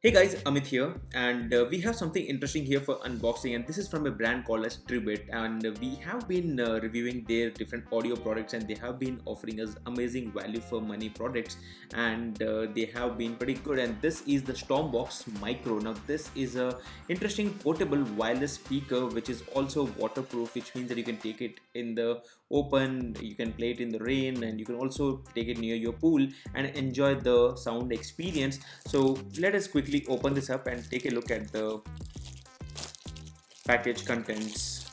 Hey guys, Amit here, and we have something interesting here for unboxing. And this is from a brand called as Tribit, and we have been reviewing their different audio products, and they have been offering us amazing value for money products, and they have been pretty good. And this is the Stormbox Micro. Now, this is a interesting portable wireless speaker, which is also waterproof, which means that you can take it in the open, you can play it in the rain, and you can also take it near your pool and enjoy the sound experience. So let us quickly open this up and take a look at the package contents.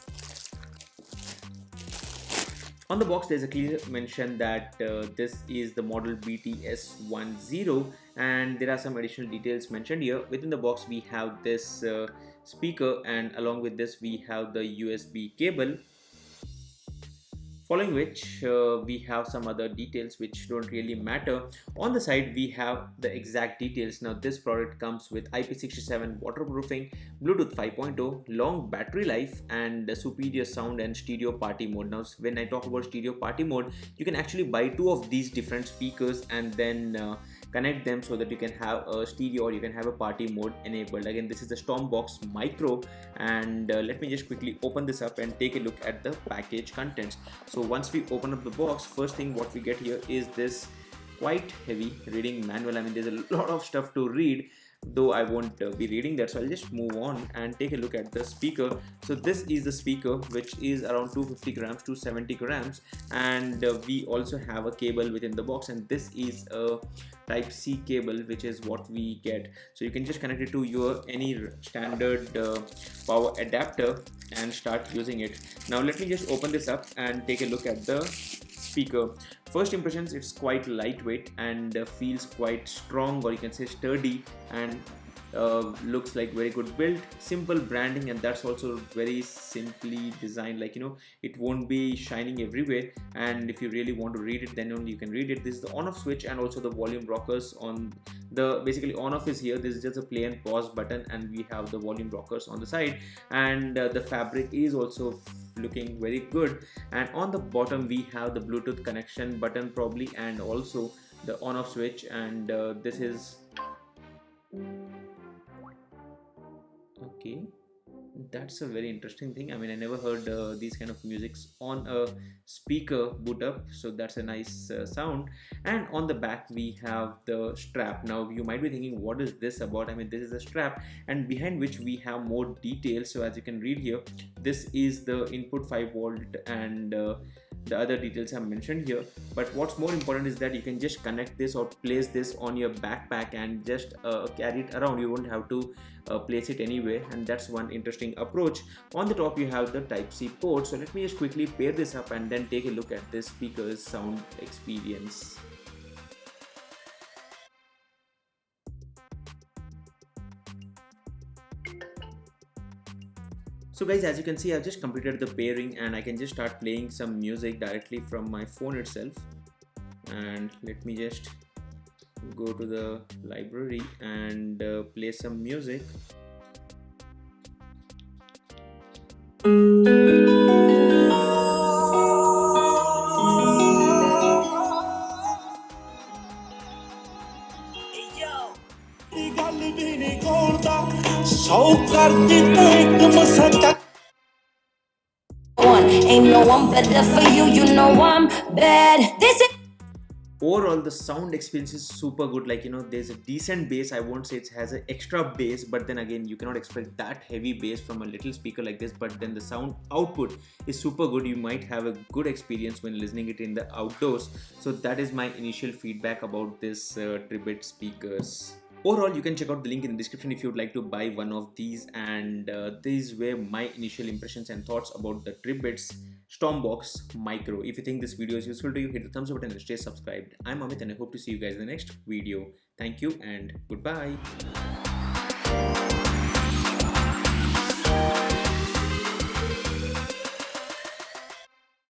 On the box there's a clear mention that this is the model BTS10, and there are some additional details mentioned here. Within the box we have this speaker, and along with this we have the USB cable. Following which we have some other details which don't really matter. On the side we have the exact details. Now, this product comes with IP67 waterproofing, Bluetooth 5.0, long battery life, and superior sound and stereo party mode. Now, when I talk about stereo party mode, you can actually buy two of these different speakers and then connect them so that you can have a stereo or you can have a party mode enabled. Again, this is the Stormbox Micro, and let me just quickly open this up and take a look at the package contents. So once we open up the box, first thing what we get here is this quite heavy reading manual. I mean, there's a lot of stuff to read, though I won't be reading that, so I'll just move on and take a look at the speaker. So this is the speaker, which is around 250 grams to 70 grams, and we also have a cable within the box, and this is a type C cable, which is what we get. So you can just connect it to your any standard power adapter and start using it. Now let me just open this up and take a look at the speaker. First impressions, it's quite lightweight and feels quite strong, or you can say sturdy, and looks like very good build. Simple branding, and that's also very simply designed, like, it won't be shining everywhere, and if you really want to read it, then only you can read it. This is the on off switch and also the volume rockers. On the basically on off is here. This is just a play and pause button, and we have the volume rockers on the side, and the fabric is also looking very good. And on the bottom we have the Bluetooth connection button probably, and also the on off switch, and this is okay. That's a very interesting thing. I mean, I never heard these kind of musics on a speaker boot up, so that's a nice sound. And on the back we have the strap. Now you might be thinking, what is this about? I mean, this is a strap, and behind which we have more details. So as you can read here, this is the input 5 volt, and the other details are mentioned here. But what's more important is that you can just connect this or place this on your backpack and just carry it around. You won't have to place it anywhere, and that's one interesting approach. On the top you have the type C port. So let me just quickly pair this up and then take a look at this speaker's sound experience. So guys, as you can see, I've just completed the pairing, and I can just start playing some music directly from my phone itself. And let me just go to the library and play some music. Ain't no one better for you, you know I'm bad. This is Overall, the sound experience is super good. Like, there's a decent bass. I won't say it has an extra bass, but then again, you cannot expect that heavy bass from a little speaker like this. But then the sound output is super good. You might have a good experience when listening it in the outdoors. So that is my initial feedback about this Tribit speakers. Overall, you can check out the link in the description if you would like to buy one of these, and these were my initial impressions and thoughts about the Tribit's Stormbox Micro. If you think this video is useful to you, hit the thumbs up button and stay subscribed. I'm Amit, and I hope to see you guys in the next video. Thank you and goodbye.